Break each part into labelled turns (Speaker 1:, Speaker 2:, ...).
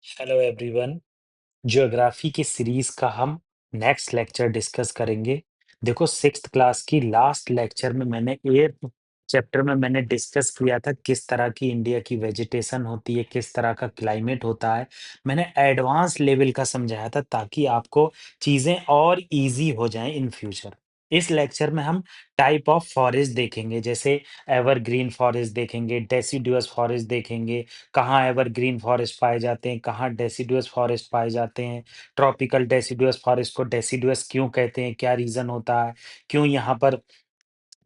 Speaker 1: Hello everyone. Geography की series का हम नेक्स्ट लेक्चर डिस्कस करेंगे। देखो सिक्स्थ क्लास की लास्ट लेक्चर में मैंने एट्थ चैप्टर में मैंने डिस्कस किया था किस तरह की इंडिया की वेजिटेशन होती है, किस तरह का क्लाइमेट होता है। मैंने एडवांस लेवल का समझाया था ताकि आपको चीज़ें और इजी हो जाएं इन फ्यूचर। इस लेक्चर में हम टाइप ऑफ फॉरेस्ट देखेंगे, जैसे एवरग्रीन फॉरेस्ट देखेंगे, डेसिडुअस फॉरेस्ट देखेंगे, कहाँ एवरग्रीन फॉरेस्ट पाए जाते हैं, कहाँ डेसिडुअस फॉरेस्ट पाए जाते हैं, ट्रॉपिकल डेसिडुअस फॉरेस्ट को डेसिडुअस क्यों कहते हैं, क्या रीज़न होता है, क्यों यहाँ पर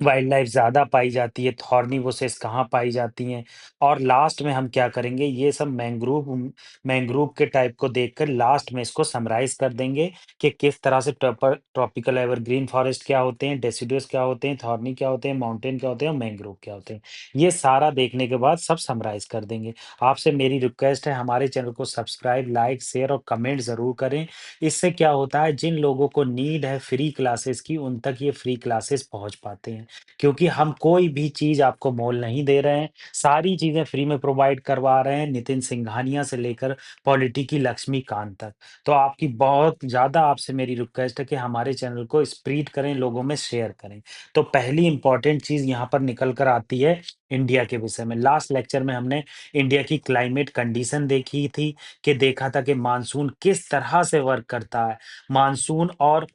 Speaker 1: वाइल्ड लाइफ ज़्यादा पाई जाती है, थॉर्नी बुशेस कहाँ पाई जाती हैं। और लास्ट में हम क्या करेंगे, ये सब मैंग्रोव के टाइप को देखकर लास्ट में इसको समराइज़ कर देंगे कि किस तरह से ट्रॉपिकल एवरग्रीन फॉरेस्ट क्या होते हैं, डेसिडुअस क्या होते हैं, थॉर्नी क्या होते हैं, माउंटेन क्या होते हैं और मैंग्रोव क्या होते हैं। ये सारा देखने के बाद सब समराइज़ कर देंगे। आपसे मेरी रिक्वेस्ट है, हमारे चैनल को सब्सक्राइब, लाइक, शेयर और कमेंट ज़रूर करें। इससे क्या होता है, जिन लोगों को नीड है फ्री क्लासेस की, उन तक ये फ्री क्लासेस पहुँच पाते हैं। क्योंकि हम कोई भी चीज़ आपको मोल नहीं दे रहे हैं, सारी चीज़ें फ्री में प्रोवाइड करवा रहे हैं, नितिन सिंघानिया से लेकर पॉलिटी की लक्ष्मीकांत तक। तो आपकी बहुत ज़्यादा आपसे मेरी रिक्वेस्ट है कि हमारे चैनल को स्प्रेड करें, लोगों में शेयर करें। तो पहली इंपॉर्टेंट चीज़ यहाँ पर निकल कर आती है इंडिया के विषय में। लास्ट लेक्चर में हमने इंडिया की क्लाइमेट कंडीशन देखी थी, कि देखा था कि मानसून किस तरह से वर्क करता है। मानसून और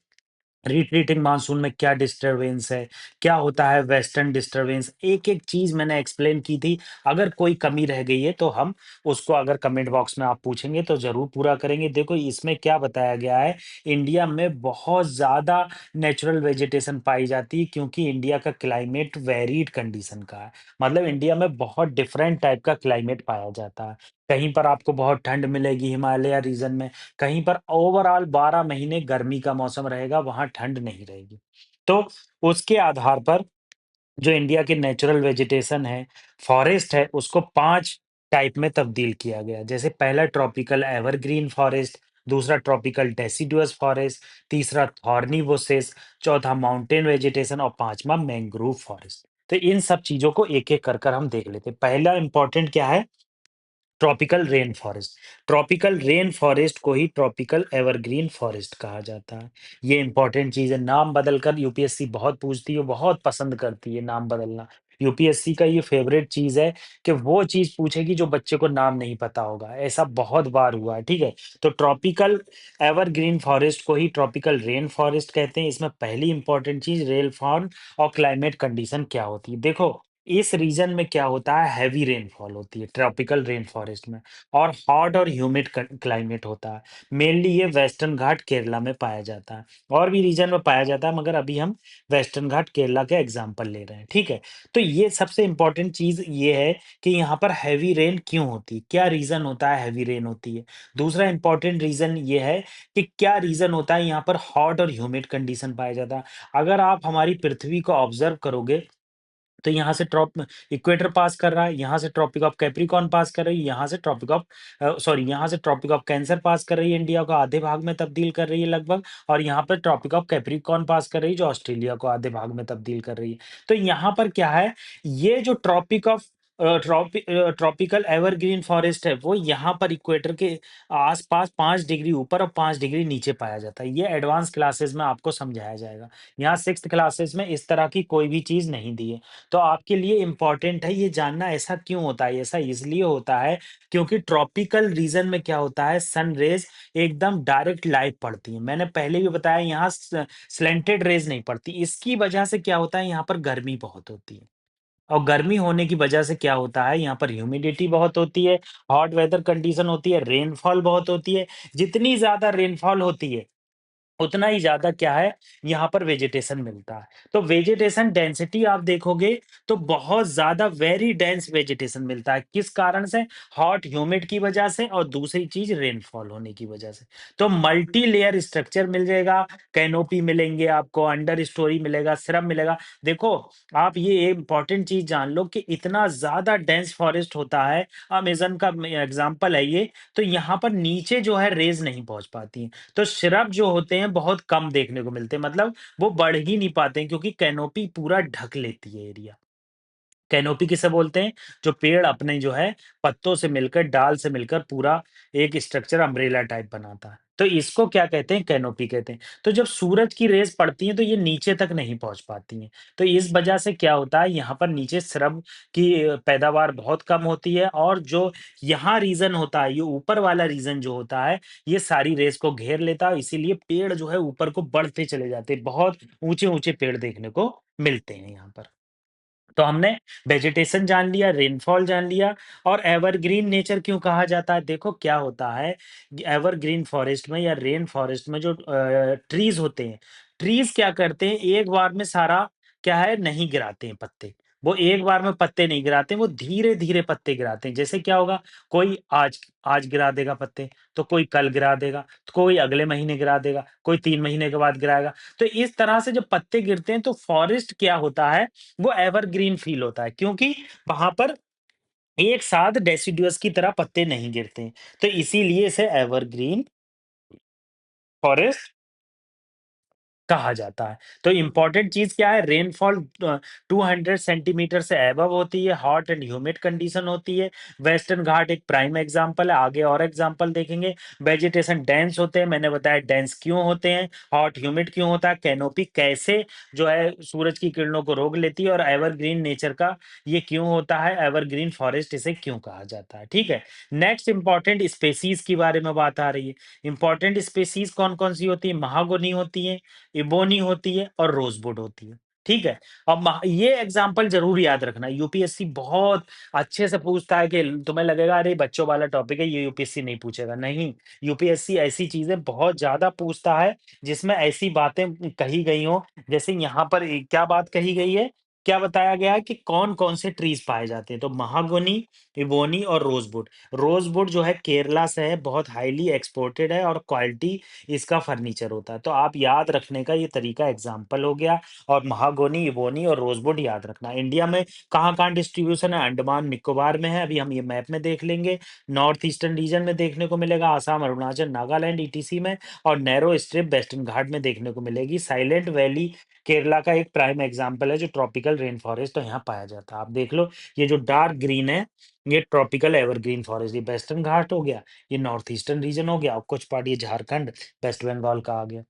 Speaker 1: रिट्रीटिंग मानसून में क्या डिस्टरबेंस है, क्या होता है वेस्टर्न डिस्टरबेंस, एक-एक चीज़ मैंने एक्सप्लेन की थी। अगर कोई कमी रह गई है तो हम उसको अगर कमेंट बॉक्स में आप पूछेंगे तो ज़रूर पूरा करेंगे। देखो इसमें क्या बताया गया है, इंडिया में बहुत ज़्यादा नेचुरल वेजिटेशन पाई जाती है क्योंकि इंडिया का क्लाइमेट वेरीड कंडीशन का है। मतलब इंडिया में बहुत डिफरेंट टाइप का क्लाइमेट पाया जाता है। कहीं पर आपको बहुत ठंड मिलेगी हिमालय रीजन में, कहीं पर ओवरऑल 12 महीने गर्मी का मौसम रहेगा, वहाँ ठंड नहीं रहेगी। तो उसके आधार पर जो इंडिया की नेचुरल वेजिटेशन है, फॉरेस्ट है, उसको 5 टाइप में तब्दील किया गया है। जैसे पहला ट्रॉपिकल एवरग्रीन फॉरेस्ट, दूसरा ट्रॉपिकल डेसिडुअस फॉरेस्ट, तीसरा थॉर्नी बुशेस, चौथा माउंटेन वेजिटेशन और पाँचवाँ मैंग्रोव फॉरेस्ट। तो इन सब चीज़ों को एक-एक कर हम देख लेते हैं। पहला इम्पोर्टेंट क्या है? Tropical rain forest. Tropical rain forest को ही ट्रॉपिकल एवरग्रीन फॉरेस्ट कहा जाता है। ये इंपॉर्टेंट चीज़ है, नाम बदलकर यूपीएससी बहुत पूछती है, बहुत पसंद करती है नाम बदलना। यूपीएससी का ये फेवरेट चीज़ है कि वो चीज़ पूछेगी जो बच्चे को नाम नहीं पता होगा, ऐसा बहुत बार हुआ है, ठीक है? तो ट्रॉपिकल एवरग्रीन फॉरेस्ट को ही ट्रॉपिकल रेन फॉरेस्ट कहते हैं। इसमें पहली इंपॉर्टेंट चीज़ रेनफॉल और क्लाइमेट कंडीशन क्या होती है। देखो इस रीजन में क्या होता है, हैवी रेनफॉल होती है ट्रॉपिकल रेन फॉरेस्ट में, और हॉट और ह्यूमिड क्लाइमेट होता है। मेनली ये वेस्टर्न घाट केरला में पाया जाता है, और भी रीजन में पाया जाता है मगर अभी हम वेस्टर्न घाट केरला के एग्जांपल ले रहे हैं, ठीक है। तो ये सबसे इंपॉर्टेंट चीज ये है कि यहाँ पर हैवी रेन क्यों होती है, क्या रीजन होता है हैवी रेन होती है। दूसरा इंपॉर्टेंट रीजन ये है कि क्या रीजन होता है यहाँ पर हॉट और ह्यूमिड कंडीशन पाया जाता है। अगर आप हमारी पृथ्वी को ऑब्जर्व करोगे तो यहाँ से ट्रॉप इक्वेटर पास कर रहा है, यहाँ से ट्रॉपिक ऑफ कैप्रिकॉर्न पास कर रही है, यहाँ से ट्रॉपिक ऑफ यहाँ से ट्रॉपिक ऑफ कैंसर पास कर रही है, इंडिया को आधे भाग में तब्दील कर रही है लगभग, और यहाँ पर ट्रॉपिक ऑफ कैप्रिकॉर्न पास कर रही है जो ऑस्ट्रेलिया को आधे भाग में तब्दील कर रही है। तो यहाँ पर क्या है, ये जो ट्रॉपिकल एवरग्रीन फॉरेस्ट है वो यहाँ पर इक्वेटर के आसपास 5 डिग्री ऊपर और 5 डिग्री नीचे पाया जाता है। ये एडवांस क्लासेस में आपको समझाया जाएगा। यहाँ सिक्स्थ क्लासेस में इस तरह की कोई भी चीज नहीं दी है। तो आपके लिए इम्पोर्टेंट है ये जानना, ऐसा क्यों होता है? ऐसा इसलिए होता है क्योंकि ट्रॉपिकल रीजन में क्या होता है, सन रेज़ एकदम डायरेक्ट लाइव पड़ती हैं। मैंने पहले भी बताया यहाँ स्लैंटेड रेज़ नहीं पड़ती। इसकी वजह से क्या होता है, यहाँ पर गर्मी बहुत होती है। और गर्मी होने की वजह से क्या होता है, यहाँ पर ह्यूमिडिटी बहुत होती है, हॉट वेदर कंडीशन होती है, रेनफॉल बहुत होती है। जितनी ज़्यादा रेनफॉल होती है उतना ही ज़्यादा क्या है, यहाँ पर वेजिटेशन मिलता है। तो वेजिटेशन डेंसिटी आप देखोगे तो बहुत ज़्यादा वेरी डेंस वेजिटेशन मिलता है। किस कारण से? हॉट ह्यूमिड की वजह से, और दूसरी चीज़ रेनफॉल होने की वजह से। तो मल्टी लेयर स्ट्रक्चर मिल जाएगा, कैनोपी मिलेंगे आपको, अंडर स्टोरी मिलेगा, श्रब मिलेगा। देखो, आप ये इम्पोर्टेंट चीज़ जान लो कि इतना ज़्यादा डेंस फॉरेस्ट होता है, अमेज़न का एग्ज़ाम्पल है ये, तो यहाँ पर नीचे जो है रेज़ नहीं पहुँच पाती हैं। तो श्रब जो होते हैं बहुत कम देखने को मिलते हैं, मतलब वो बढ़ ही नहीं पाते हैं क्योंकि कैनोपी पूरा ढक लेती है एरिया। कैनोपी किसे बोलते हैं? जो पेड़ अपने जो है पत्तों से मिलकर, डाल से मिलकर पूरा एक स्ट्रक्चर अम्ब्रेला टाइप बनाता है। तो इसको क्या कहते हैं? कैनोपी कहते हैं। तो जब सूरज की रेज़ पड़ती हैं तो ये नीचे तक नहीं पहुँच पाती हैं। तो इस वजह से क्या होता है, यहाँ पर नीचे श्रब की पैदावार बहुत कम होती है, और जो यहाँ रीज़न होता है, ये ऊपर वाला रीज़न जो होता है, ये सारी रेज़ को घेर लेता है, इसीलिए पेड़ जो है ऊपर को बढ़ते चले जाते हैं। बहुत ऊँचे-ऊँचे पेड़ देखने को मिलते हैं यहाँ पर। तो हमने वेजिटेशन जान लिया, रेनफॉल जान लिया, और एवरग्रीन नेचर क्यों कहा जाता है? देखो क्या होता है, एवरग्रीन फॉरेस्ट में या रेन फॉरेस्ट में जो ट्रीज़ होते हैं, ट्रीज़ क्या करते हैं, एक बार में सारा क्या है, नहीं गिराते हैं पत्ते। वो एक बार में पत्ते नहीं गिराते, वो धीरे-धीरे पत्ते गिराते हैं। जैसे क्या होगा, कोई आज आज गिरा देगा पत्ते, तो कोई कल गिरा देगा, तो कोई अगले महीने गिरा देगा, कोई 3 महीने के बाद गिराएगा। तो इस तरह से जब पत्ते गिरते हैं तो फॉरेस्ट क्या होता है, वो एवरग्रीन फ़ील होता है, क्योंकि वहाँ पर एक साथ डेसिडुअस की तरह पत्ते नहीं गिरते हैं। तो इसीलिए इसे एवरग्रीन फॉरेस्ट कहा जाता है। तो इम्पोर्टेंट चीज़ क्या है, रेनफॉल 200 सेंटीमीटर से अबव होती है, हॉट एंड ह्यूमिड कंडीशन होती है। वेस्टर्न घाट एक प्राइम एग्ज़ाम्पल है, आगे और एग्ज़ाम्पल देखेंगे। वेजिटेशन डेंस होते हैं, मैंने बताया डेंस क्यों होते हैं, हॉट ह्यूमिड क्यों होता है, कैनोपी कैसे जो है सूरज की किरणों को रोक लेती है, और एवरग्रीन नेचर का ये क्यों होता है, एवरग्रीन फॉरेस्ट इसे क्यों कहा जाता है, ठीक है? नेक्स्ट इम्पोर्टेंट स्पेसीज़ के बारे में बात आ रही है। इम्पोर्टेंट स्पेसीज़ कौन-कौन सी होती है? महागोनी होती है, इबोनी होती है और रोज़वुड होती है, ठीक है? अब मह ये एग्ज़ाम्पल ज़रूर याद रखना, यूपीएससी बहुत अच्छे से पूछता है कि तुम्हें लगेगा अरे बच्चों वाला टॉपिक है, ये यूपीएससी नहीं पूछेगा, नहीं, यूपीएससी ऐसी चीज़ें बहुत ज़्यादा पूछता है, जिसमें ऐसी बातें कही गई हों, जैसे यहाँ पर क्या बात कही गई है, क्या बताया गया है कि कौन-कौन से ट्रीज़ पाए जाते हैं, तो महागोनी, इबोनी और रोज़वुड। रोज़वुड जो है केरला से है, बहुत हाइली एक्सपोर्टेड है, और क्वालिटी इसका फर्नीचर होता है। तो आप याद रखने का ये तरीका एग्ज़ाम्पल हो गया, और महागोनी, इबोनी और रोज़वुड याद रखना। इंडिया में कहाँ-कहाँ डिस्ट्रीब्यूशन है? अंडमान निकोबार में है, अभी हम ये मैप में देख लेंगे। नॉर्थ ईस्टर्न रीजन में देखने को मिलेगा, असम, अरुणाचल, नागालैंड, ईटीसी में, और नैरो स्ट्रिप वेस्टर्न घाट में देखने को मिलेगी। साइलेंट वैली केरला का एक प्राइम एग्ज़ाम्पल है, जो ट्रॉपिकल रेन फॉरेस्ट तो यहाँ पाया जाता है। आप देख लो, ये जो डार्क ग्रीन है, ये ट्रॉपिकल एवरग्रीन फॉरेस्ट, ये वेस्टर्न घाट हो गया, ये नॉर्थ ईस्टर्न रीजन हो गया, और कुछ पार्ट ये झारखंड, वेस्ट बंगाल का आ गया।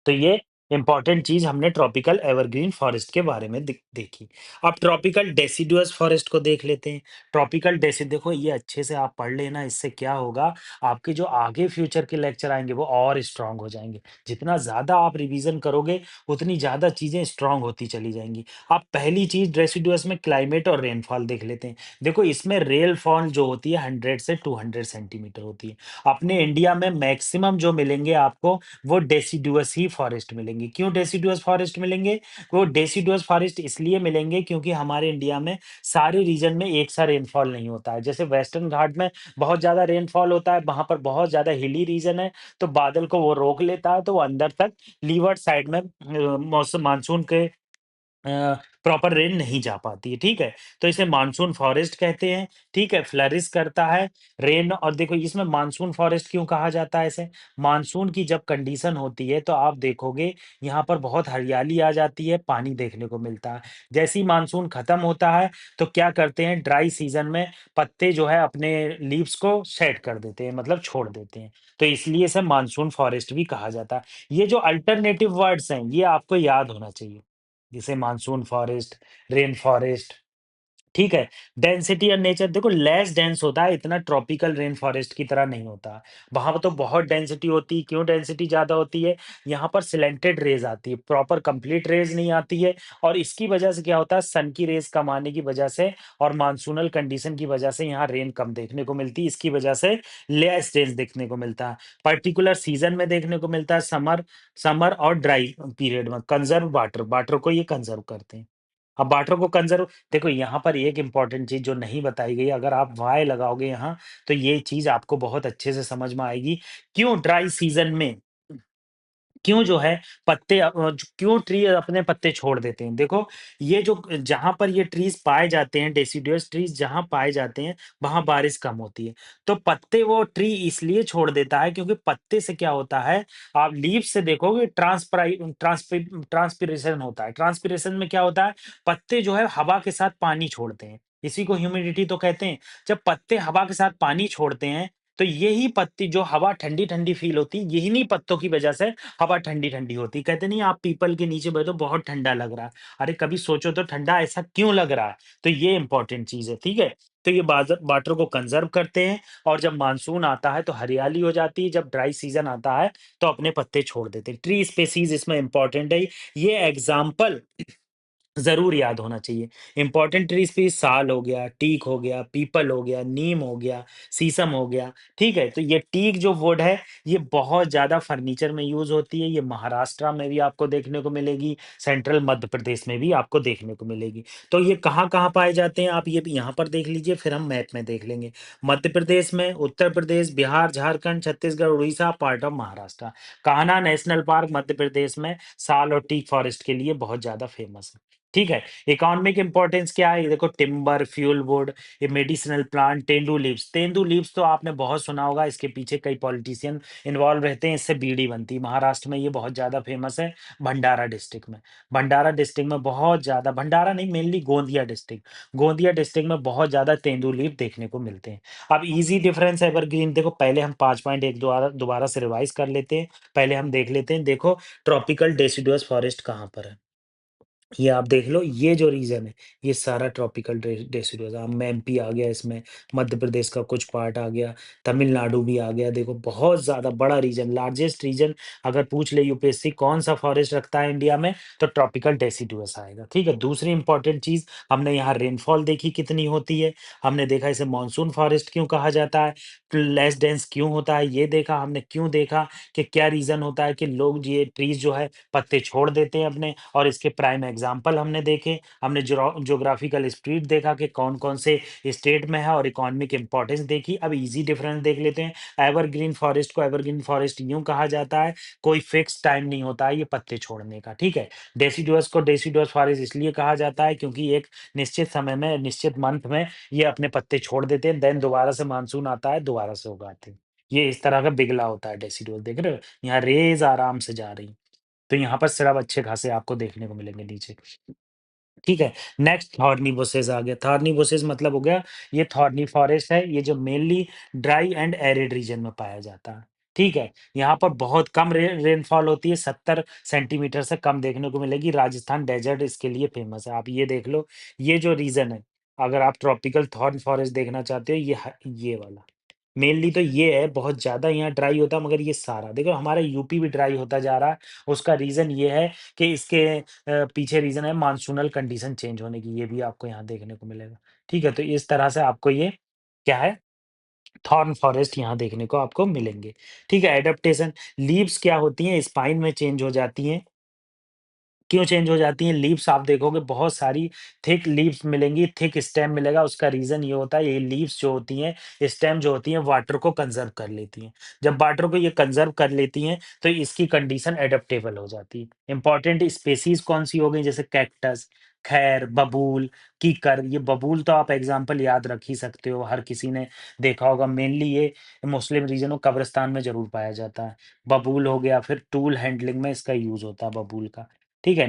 Speaker 1: तो ये इम्पोर्टेंट चीज़ हमने ट्रॉपिकल एवरग्रीन फॉरेस्ट के बारे में देखी। अब ट्रॉपिकल डेसिडुअस फॉरेस्ट को देख लेते हैं। ट्रॉपिकल डेसि देखो ये अच्छे से आप पढ़ लेना, इससे क्या होगा, आपके जो आगे फ्यूचर के लेक्चर आएँगे वो और स्ट्रॉन्ग हो जाएँगे। जितना ज़्यादा आप रिवीज़न करोगे, उतनी ज़्यादा चीज़ें स्ट्रॉन्ग होती चली जाएँगी। अब पहली चीज़ डेसिडुअस में क्लाइमेट और रेनफॉल देख लेते हैं। देखो इसमें रेनफॉल जो होती है 100 से 200 सेंटीमीटर होती है। अपने इंडिया में मैक्सिमम जो मिलेंगे आपको, वो डेसिडुअस ही फॉरेस्ट मिलेंगे। क्यों डेसिडुअस फॉरेस्ट मिलेंगे? वो डेसिडुअस फॉरेस्ट इसलिए मिलेंगे क्योंकि हमारे इंडिया में सारे रीजन में एक सा रेनफॉल नहीं होता है। जैसे वेस्टर्न घाट में बहुत ज़्यादा रेनफॉल होता है, वहाँ पर बहुत ज़्यादा हिली रीजन है, तो बादल को वो रोक लेता है, तो वो अंदर तक लीवर्ड साइड में मौसम मानसून के प्रॉपर रेन नहीं जा पाती है, ठीक है? तो इसे मानसून फॉरेस्ट कहते हैं, ठीक है? फ्लरिश करता है, रेन, और देखो इसमें मानसून फॉरेस्ट क्यों कहा जाता है इसे? मानसून की जब कंडीशन होती है, तो आप देखोगे यहाँ पर बहुत हरियाली आ जाती है, पानी देखने को मिलता है। जैसे ही मानसून खत्म होता है, तो क्या करते हैं, ड्राई सीज़न में पत्ते जो है अपने लीव्स को शेड कर देते हैं, मतलब छोड़ देते हैं। तो इसलिए इसे मानसून फॉरेस्ट भी कहा जाता है। ये जो अल्टरनेटिव वर्ड्स हैं, ये आपको याद होना चाहिए। जैसे मानसून फॉरेस्ट, रेन फॉरेस्ट, ठीक है? डेंसिटी और नेचर देखो लेस डेंस होता है, इतना ट्रॉपिकल रेन फॉरेस्ट की तरह नहीं होता। वहाँ पे तो बहुत डेंसिटी होती है, क्यों डेंसिटी ज़्यादा होती है? यहाँ पर स्लैंटेड रेज़ आती है, प्रॉपर कंप्लीट रेज़ नहीं आती है, और इसकी वजह से क्या होता है, सन की रेज़ कम आने की वजह से और मानसूनल कंडीशन की वजह से यहाँ रेन कम देखने को मिलती है। इसकी वजह से लेस डेंस देखने को मिलता है। पर्टिकुलर सीज़न में देखने को मिलता है, समर समर और ड्राई पीरियड में। कंज़र्व वाटर, वाटर को ये कंज़र्व करते हैं। अब वाटर को कंज़र्व देखो यहाँ पर एक इम्पोर्टेंट चीज़ जो नहीं बताई गई, अगर आप व्हाय लगाओगे यहाँ, तो ये चीज़ आपको बहुत अच्छे से समझ में आएगी। क्यों ड्राई सीज़न में क्यों जो है पत्ते क्यों ट्री अपने पत्ते छोड़ देते हैं? देखो, ये जो जहाँ पर ये ट्रीज़ पाए जाते हैं, डेसिडुअस ट्रीज़ जहाँ पाए जाते हैं, वहाँ बारिश कम होती है। तो पत्ते वो ट्री इसलिए छोड़ देता है क्योंकि पत्ते से क्या होता है, आप लीव्स से देखोगे ट्रांसपिरेशन होता है। ट्रांसपिरेशन में क्या होता है, पत्ते जो है हवा के साथ पानी छोड़ते हैं। इसी को ह्यूमिडिटी तो कहते हैं। जब पत्ते हवा के साथ पानी छोड़ते हैं, तो यही पत्ती जो हवा ठंडी-ठंडी फ़ील होती है, यही नहीं पत्तों की वजह से हवा ठंडी-ठंडी होती है। कहते नहीं आप पीपल के नीचे बैठो बहुत ठंडा लग रहा है। अरे कभी सोचो तो ठंडा ऐसा क्यों लग रहा है? तो ये इम्पोर्टेंट चीज़ है, ठीक है? तो ये वाटर को कंज़र्व करते हैं और जब मानसून आता है तो हरियाली हो जाती है, जब ड्राई सीज़न आता है तो अपने पत्ते छोड़ देते हैं। ट्री स्पेसीज़ इसमें इम्पोर्टेंट है। ये एग्ज़ाम्पल ज़रूर याद होना चाहिए। इम्पोर्टेंट ट्रीज़ भी साल हो गया, टीक हो गया, पीपल हो गया, नीम हो गया, शीशम हो गया, ठीक है? तो ये टीक जो वुड है, ये बहुत ज़्यादा फर्नीचर में यूज़ होती है। ये महाराष्ट्र में भी आपको देखने को मिलेगी, सेंट्रल मध्य प्रदेश में भी आपको देखने को मिलेगी। तो ये कहाँ-कहाँ पाए जाते हैं, आप ये भी यहाँ पर देख लीजिए, फिर हम मैप में देख लेंगे। मध्य प्रदेश में, Uttar Pradesh, Bihar, Jharkhand, Chhattisgarh, Orissa, part of Maharashtra. Kanha national park Madhya Pradesh में साल और टीक फॉरेस्ट के लिए बहुत ज़्यादा फेमस है। ठीक है, इकोनॉमिक इम्पोर्टेंस क्या है? ये देखो टिम्बर, फ्यूल वुड, ये मेडिसिनल प्लांट, तेंदू लीव्स तो आपने बहुत सुना होगा, इसके पीछे कई पॉलिटिशियन इन्वॉल्व रहते हैं, इससे बीड़ी बनती है। महाराष्ट्र में ये बहुत ज़्यादा फेमस है, भंडारा डिस्ट्रिक्ट में। भंडारा डिस्ट्रिक्ट में बहुत ज़्यादा भंडारा नहीं mainly Gondia district. Gondia district में बहुत ज़्यादा तेंदू लीव देखने को मिलते हैं। अब ईज़ी डिफरेंस एवरग्रीन देखो पहले हम 5 पॉइंट एक दोबारा दोबारा से रिवाइज़ कर लेते हैं। पहले हम देख लेते हैं, देखो ट्रॉपिकल डेसिडुअस फॉरेस्ट कहाँ पर है? ये आप देख लो, ये जो रीजन है, ये सारा ट्रॉपिकल डेसिडुअस अब एमपी आ गया इसमें, मध्य प्रदेश का कुछ पार्ट आ गया, तमिलनाडु भी आ गया। देखो बहुत ज़्यादा बड़ा रीजन, लार्जेस्ट रीजन अगर पूछ ले यूपीएससी कौन सा फॉरेस्ट रखता है इंडिया में, तो ट्रॉपिकल डेसिडुअस आएगा, ठीक है? दूसरी इंपॉर्टेंट चीज़, हमने यहाँ रेनफॉल देखी कितनी होती है, हमने देखा इसे मानसून फॉरेस्ट क्यों कहा जाता है, लेस डेंस क्यों होता है, ये देखा हमने। क्यों देखा कि क्या रीज़न होता है कि लोग ये ट्रीज़ जो है पत्ते छोड़ देते हैं अपने, और इसके प्राइम एग्जाम्पल हमने देखे। हमने ज्योग्राफिकल स्प्रेड देखा कि कौन-कौन से स्टेट में है और इकोनॉमिक इम्पोर्टेंस देखी। अब ईज़ी डिफरेंस देख लेते हैं। एवरग्रीन फॉरेस्ट को एवरग्रीन फॉरेस्ट यूँ कहा जाता है, कोई फिक्स टाइम नहीं होता है ये पत्ते छोड़ने का, ठीक है? डेसिडुअस को डेसिडुअस फॉरेस्ट इसलिए कहा जाता है क्योंकि एक निश्चित समय में, निश्चित मंथ में ये अपने पत्ते छोड़ देते हैं, देन दोबारा से मानसून आता है, दोबारा से उगाते हैं। ये इस तरह का बिगला होता है डेसिडुअस, देख रहे हो? यहाँ रेज़ आराम से जा रही हैं। तो यहाँ पर सिर्फ अच्छे खासे आपको देखने को मिलेंगे नीचे। ठीक है, नेक्स्ट थॉर्नी बुशेस आ गया। थॉर्नी बुशेस मतलब हो गया, ये थॉर्नी फॉरेस्ट है, ये जो mainly dry and arid region में पाया जाता है। ठीक है, यहाँ पर बहुत कम रेनफॉल होती है, 70 सेंटीमीटर से कम देखने को मिलेगी। राजस्थान डेजर्ट इसके लिए फेमस है। आप ये देख लो, ये जो रीजन है, अगर आप ट्रॉपिकल थॉर्न फॉरेस्ट देखना चाहते हो, ये वाला। मेनली तो ये है, बहुत ज़्यादा यहाँ ड्राई होता है, मगर ये सारा देखो हमारा यूपी भी ड्राई होता जा रहा है। उसका रीज़न ये है कि इसके पीछे रीज़न है मानसूनल कंडीशन चेंज होने की, ये भी आपको यहाँ देखने को मिलेगा। ठीक है? तो इस तरह से आपको ये क्या है, थॉर्न फॉरेस्ट यहाँ देखने को आपको मिलेंगे। ठीक है? एडाप्टेशन, लीव्स क्या होती हैं, स्पाइन में चेंज हो जाती हैं। क्यों चेंज हो जाती हैं? लीव्स आप देखोगे बहुत सारी थिक लीव्स मिलेंगी, थिक स्टेम मिलेगा, उसका रीज़न ये होता है, ये लीव्स जो होती हैं, स्टेम जो होती हैं, वाटर को कंज़र्व कर लेती हैं। जब वाटर को ये कंज़र्व कर लेती हैं, तो इसकी कंडीशन एडेप्टेबल हो जाती है। इम्पोर्टेंट स्पेसीज़ कौन-सी हो गई, जैसे कैक्टस, खैर, बबूल, कीकर। ये बबूल तो आप एग्ज़ाम्पल याद रख ही सकते हो, हर किसी ने देखा होगा। मेनली ये मुस्लिम रीजन और कब्रिस्तान में ज़रूर पाया जाता है। बबूल हो गया, फिर टूल हैंडलिंग में इसका यूज़ होता है बबूल का। ठीक है,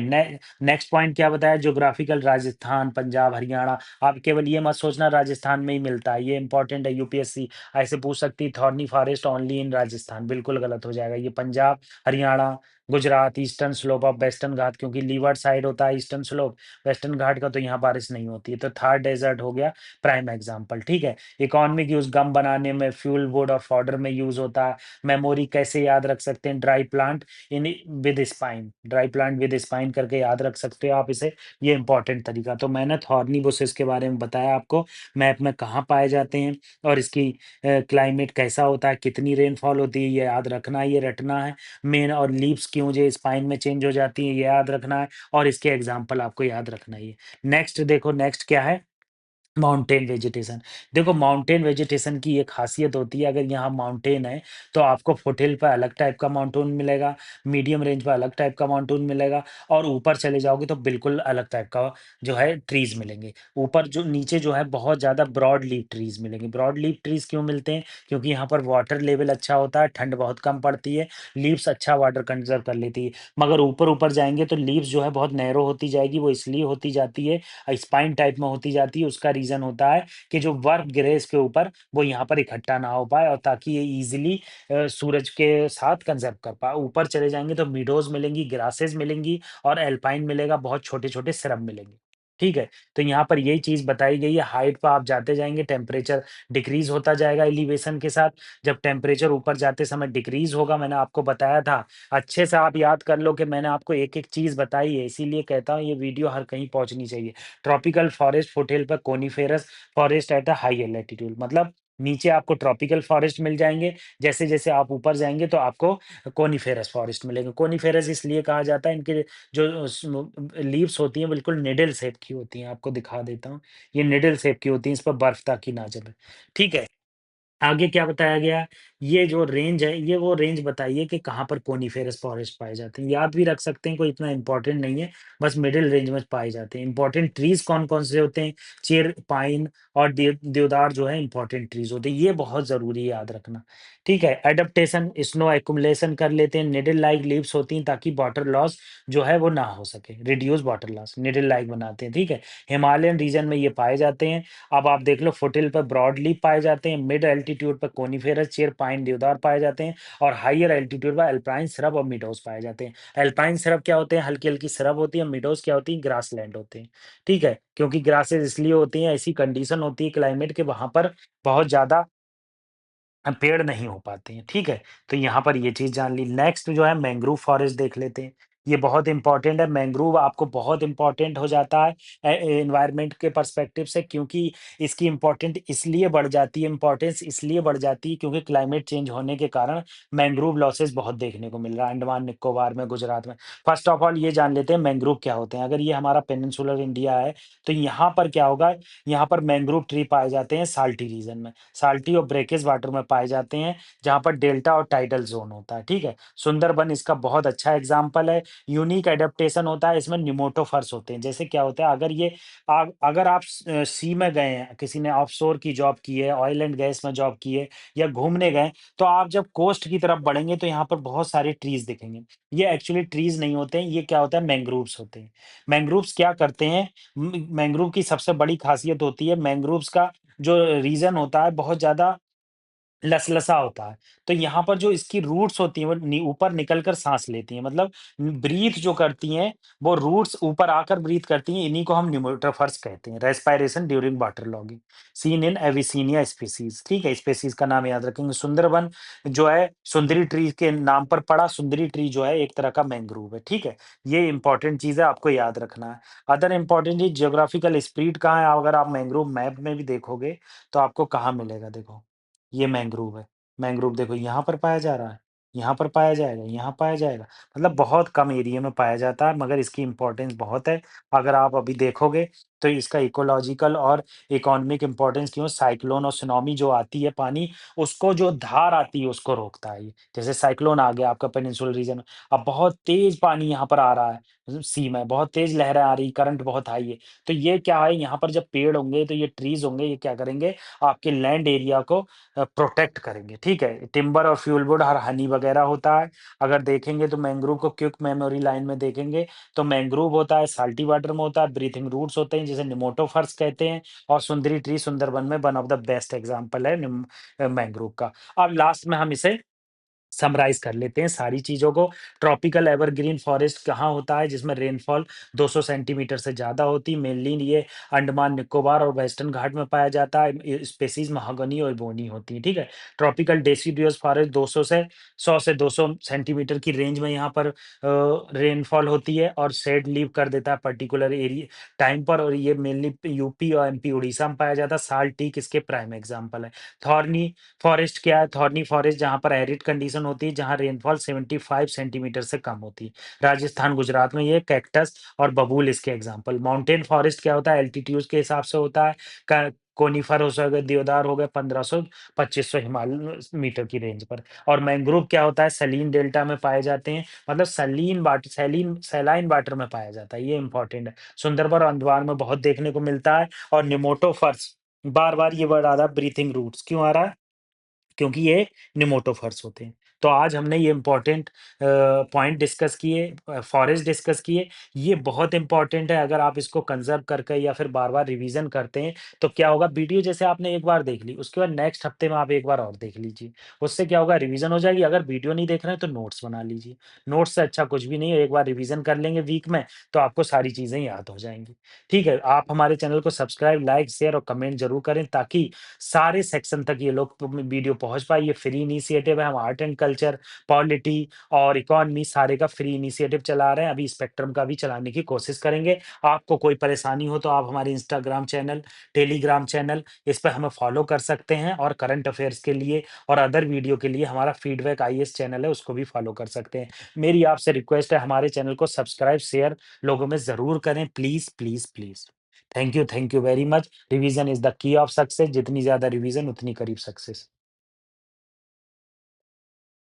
Speaker 1: नेक्स्ट पॉइंट क्या बताया, ज्योग्राफिकल राजस्थान, पंजाब, हरियाणा। आप केवल ये मत सोचना राजस्थान में ही मिलता है, ये इंपॉर्टेंट है, यूपीएससी ऐसे पूछ सकती है, thorny forest only in Rajasthan, बिल्कुल गलत हो जाएगा। ये Punjab, Haryana, Gujarat, eastern slope of western ghat, क्योंकि लीवर्ड साइड होता है ईस्टर्न स्लोप, वेस्टर्न घाट का, तो यहाँ बारिश नहीं होती है। तो थार डेजर्ट हो गया प्राइम एग्जाम्पल, ठीक है। इकोनॉमिक यूज, गम बनाने में, फ्यूल वुड और फॉडर में यूज होता है। मेमोरी कैसे याद रख सकते हैं, dry plant in with spine, dry plant with spine करके याद रख सकते हो आप इसे, ये इंपॉर्टेंट तरीका। तो मैंने थॉर्नी बुशेस के बारे में बताया आपको, मैप में कहाँ पाए जाते हैं और इसकी क्लाइमेट कैसा होता है, कितनी रेनफॉल होती है, ये याद रखना है, ये रटना है। मेन और लीव्स क्यों जो स्पाइन में चेंज हो जाती है, ये याद रखना है, और इसके एग्जाम्पल आपको याद रखना ही है। नेक्स्ट देखो, नेक्स्ट क्या है, माउंटेन वेजिटेशन। देखो माउंटेन वेजिटेशन की ये ख़ासियत होती है अगर यहाँ माउंटेन है, तो आपको फुटहिल पे अलग टाइप का माउंटेन मिलेगा, मीडियम रेंज पे अलग टाइप का माउंटेन मिलेगा और ऊपर चले जाओगे तो बिल्कुल अलग टाइप का जो है ट्रीज़ मिलेंगे। ऊपर जो नीचे जो है बहुत ज़्यादा ब्रॉड लीफ ट्रीज़ मिलेंगे। ब्रॉड लीफ ट्रीज़ क्यों मिलते हैं? क्योंकि यहाँ पर वाटर लेवल अच्छा होता है, ठंड बहुत कम पड़ती है, लीव्स अच्छा वाटर कंज़र्व कर लेती है। मगर ऊपर-ऊपर जाएँगे तो लीव्स जो है बहुत नैरो होती जाएगी, वो इसलिए होती जाती है स्पाइन टाइप में होती जाती है, उसका रीज़न होता है कि जो वर्क गिरे इसके ऊपर, वो यहाँ पर इकट्ठा ना हो पाए और ताकि ये ईज़िली सूरज के साथ कंज़र्व कर पाए। ऊपर चले जाएँगे तो मीडोज़ मिलेंगी, ग्रासेस मिलेंगी और एल्पाइन मिलेगा, बहुत छोटे-छोटे श्रब मिलेंगे। ठीक है? तो यहाँ पर यही चीज़ बताई गई है, हाइट पे आप जाते जाएँगे, टेम्परेचर डिक्रीज़ होता जाएगा एलिवेशन के साथ। जब टेम्परेचर ऊपर जाते समय डिक्रीज़ होगा, मैंने आपको बताया था, अच्छे से आप याद कर लो कि मैंने आपको एक-एक चीज़ बताई है, इसीलिए कहता हूँ ये वीडियो हर कहीं पहुँचनी चाहिए। ट्रॉपिकल फॉरेस्ट फुटहिल पर coniferous forest at a higher latitude मतलब नीचे आपको ट्रॉपिकल फॉरेस्ट मिल जाएँगे, जैसे-जैसे आप ऊपर जाएँगे तो आपको कोनिफेरस फॉरेस्ट मिलेंगे। कोनिफेरस इसलिए कहा जाता है इनके जो लीव्स होती हैं बिल्कुल निडल शेप की होती हैं, आपको दिखा देता हूँ। ये निडल शेप की होती हैं, इस पर बर्फ ताकि ना जमे। ठीक है? आगे क्या बताया गया? ये जो रेंज है, ये वो रेंज बताइए कि कहाँ पर कोनिफेरस फॉरेस्ट पाए जाते हैं। याद भी रख सकते हैं, कोई इतना इम्पोर्टेंट नहीं है, बस मिडल रेंज में पाए जाते हैं। इम्पोर्टेंट ट्रीज़ कौन-कौन से होते हैं? चीड़, पाइन और देवदार जो है इम्पोर्टेंट ट्रीज़ होते हैं। ये बहुत ज़रूरी है याद रखना। ठीक है? एडप्टेशन, स्नो एक्युमुलेशन कर लेते हैं, निडल लाइक लीव्स होती हैं ताकि वाटर लॉस जो है वो ना हो सके। Reduce water loss, needle like बनाते हैं, ठीक है? हिमालयन रीजन में ये पाए जाते हैं। अब आप देख लो फुटहिल पर ब्रॉड लीफ पाए जाते हैं, मिड एल्टीट्यूड पर कोनिफेरस, चेर, पाइन, देवदार पाए जाते हैं और हायर एल्टीट्यूड पर अल्पाइन श्रब और मीडोज़ पाए जाते हैं। अल्पाइन श्रब क्या होते हैं? हल्की-हल्की श्रब होती है, मीडोज़ क्या होती हैं? ग्रासलैंड होते हैं। ठीक है? क्योंकि ग्रासेस इसलिए होती हैं, ऐसी कंडीशन होती है क्लाइमेट के वहाँ पर बहुत ज़्यादा पेड़ नहीं हो पाते हैं, ठीक है? तो यहाँ पर ये चीज़ जान ली। नेक्स्ट जो है मैंग्रोव फॉरेस्ट देख लेते हैं। ये बहुत इम्पोर्टेंट है, मैंग्रोव आपको बहुत इम्पोर्टेंट हो जाता है एनवायरनमेंट के पर्सपेक्टिव से क्योंकि इसकी इम्पोर्टेंस इसलिए बढ़ जाती है क्योंकि क्लाइमेट चेंज होने के कारण मैंग्रोव लॉसेस बहुत देखने को मिल रहा है अंडमान निकोबार में, गुजरात में। फर्स्ट ऑफ ऑल ये जान लेते हैं मैंग्रोव क्या होते हैं। अगर ये हमारा पेनिनसुलर इंडिया है, तो यहाँ पर क्या होगा, यहाँ पर मैंग्रोव ट्री पाए जाते हैं साल्टी रीजन में। साल्टी और ब्रेकिश वाटर में पाए जाते हैं, जहाँ पर डेल्टा और टाइडल ज़ोन होता है, ठीक है? सुंदरबन इसका बहुत अच्छा एग्ज़ाम्पल है। यूनिक एडप्टेशन होता है, इसमें निमोटोफर्स होते हैं। जैसे क्या होता है, अगर आप सी में गए हैं, किसी ने ऑफशोर की जॉब की है, ऑयल एंड गैस में जॉब की है या घूमने गए, तो आप जब कोस्ट की तरफ बढ़ेंगे, तो यहाँ पर बहुत सारे ट्रीज़ दिखेंगे। ये एक्चुअली ट्रीज़ नहीं होते हैं, ये क्या होता है, मैंग्रोव्स होते हैं। मैंग्रोव्स क्या करते हैं, मैंग्रोव की सबसे बड़ी खासियत होती है, मैंग्रोव्स का जो रीज़न होता है बहुत ज़्यादा लसलसा होता है। तो यहाँ पर जो इसकी रूट्स होती हैं वो ऊपर निकल कर साँस लेती हैं। मतलब ब्रीथ जो करती हैं, वो रूट्स ऊपर आकर ब्रीथ करती हैं, इन्हीं को हम निमोटेफर्स कहते हैं। Respiration during water logging, seen in Avicennia species, ठीक है? स्पीशीज़ का नाम याद रखेंगे। सुंदरबन जो है सुंदरी ट्री के नाम पर पड़ा, सुंदरी ट्री जो है एक तरह का मैंग्रोव है, ठीक है? ये इम्पोर्टेंट चीज़ है, आपको याद रखना है। अदर इम्पोर्टेंट चीज़ जियोग्राफिकल स्प्रेड कहाँ है, अगर आप मैंग्रोव मैप में भी देखोगे, तो आपको कहाँ मिलेगा देखो। ये मैंग्रोव है। मैंग्रोव देखो यहाँ पर पाया जा रहा है, यहाँ पर पाया जाएगा, यहाँ पाया जाएगा। मतलब बहुत कम एरिया में पाया जाता है मगर इसकी इम्पोर्टेंस बहुत है। अगर आप अभी देखोगे तो इसका इकोलॉजिकल और इकोनॉमिक इम्पोर्टेंस क्यों साइक्लोन और सुनामी जो आती है पानी, उसको जो धार आती है उसको रोकता है ये। जैसे साइक्लोन आ गया आपका पेनिनसुलर रीजन में, अब बहुत तेज़ पानी यहाँ पर आ रहा है सी में, बहुत तेज़ लहरें आ रही, करंट बहुत हाई है। तो ये क्या है यहाँ पर जब पेड़ होंगे तो ये ट्रीज़ होंगे, ये क्या करेंगे आपके लैंड एरिया को प्रोटेक्ट करेंगे, ठीक है? टिम्बर और फ्यूलवुड और हनी वगैरह होता है। अगर देखेंगे तो मैंग्रोव को क्विक मेमोरी लाइन में देखेंगे, तो मैंग्रोव होता है, साल्टी वाटर में होता है, ब्रीथिंग रूट्स होते हैं जिसे निमोटोफर्स कहते हैं और सुंदरी ट्री सुंदरबन में one of the best example है मैंग्रोव का। अब लास्ट में हम इसे समराइज़ कर लेते हैं सारी चीज़ों को। ट्रॉपिकल एवरग्रीन फॉरेस्ट कहाँ होता है जिसमें रेनफॉल 200 सेंटीमीटर से ज़्यादा होती है। मेनली ये अंडमान निकोबार और वेस्टर्न घाट में पाया जाता है। स्पेसीज़ महागनी और बोनी होती हैं, ठीक है? ट्रॉपिकल डेसिडुअस फॉरेस्ट 200 से 100 से 200 सेंटीमीटर की रेंज में यहाँ पर रेनफॉल होती है और शेड लीव कर देता है पर्टिकुलर एरिया टाइम पर और ये मेनली यूपी और एमपी, उड़ीसा में पाया जाता है। साल टीक इसके प्राइम एग्ज़ाम्पल है। थॉर्नी फॉरेस्ट क्या है? थॉर्नी फॉरेस्ट जहाँ पर एरिड कंडीशन लोकेशन होती है जहाँ रेनफॉल 75 सेंटीमीटर से कम होती है। राजस्थान, गुजरात में ये कैक्टस और बबूल इसके एग्ज़ाम्पल। माउंटेन फॉरेस्ट क्या होता है? एल्टीट्यूड के हिसाब से होता है। क कोनिफर हो गए, देवदार हो गए 1500-2500 हिमालय मीटर की रेंज पर। और मैंग्रोव क्या होता है? सलीन डेल्टा में पाए जाते हैं, मतलब सैलाइन वाटर में पाया जाता है, ये इम्पोर्टेंट है। सुंदरबन और अंदमान में बहुत देखने को मिलता है। और निमोटोफर्स, बार-बार ये वर्ड आ रहा है, ब्रीथिंग रूट्स क्यों आ रहा है? क्योंकि ये निमोटोफर्स होते हैं। तो आज हमने ये इम्पोर्टेंट पॉइंट डिस्कस किए, फॉरेस्ट डिस्कस किए। ये बहुत इम्पोर्टेंट है, अगर आप इसको कंज़र्व करके या फिर बार-बार रिवीज़न करते हैं, तो क्या होगा, वीडियो जैसे आपने एक बार देख ली, उसके बाद नेक्स्ट हफ्ते में आप एक बार और देख लीजिए। उससे क्या होगा, रिवीज़न हो जाएगी। अगर वीडियो नहीं देख रहे हैं तो नोट्स बना लीजिए। नोट्स से अच्छा कुछ भी नहीं है, एक बार रिवीज़न कर लेंगे वीक में, तो आपको सारी चीज़ें याद हो जाएँगी। ठीक है, आप हमारे चैनल को सब्सक्राइब, लाइक, शेयर और कमेंट ज़रूर करें, ताकि सारे सेक्शन तक ये लोग वीडियो पहुँच पाए। ये फ्री इनिशिएटिव है, हम आर्ट एंड कल्चर, पॉलिटी और इकोनॉमी सारे का फ्री इनिशिएटिव चला रहे हैं। अभी स्पेक्ट्रम का भी चलाने की कोशिश करेंगे। आपको कोई परेशानी हो तो आप हमारे इंस्टाग्राम चैनल, टेलीग्राम चैनल, इस पे हमें फॉलो कर सकते हैं। और करंट अफेयर्स के लिए और अदर वीडियो के लिए हमारा फीडबैक आईएएस चैनल है, उसको भी फॉलो कर सकते हैं। मेरी आपसे रिक्वेस्ट है, हमारे चैनल को सब्सक्राइब, शेयर लोगों में ज़रूर करें, please, please, please. Thank you very much. Revision is the key of success. जितनी ज़्यादा रिवीजन उतनी करीब सक्सेस।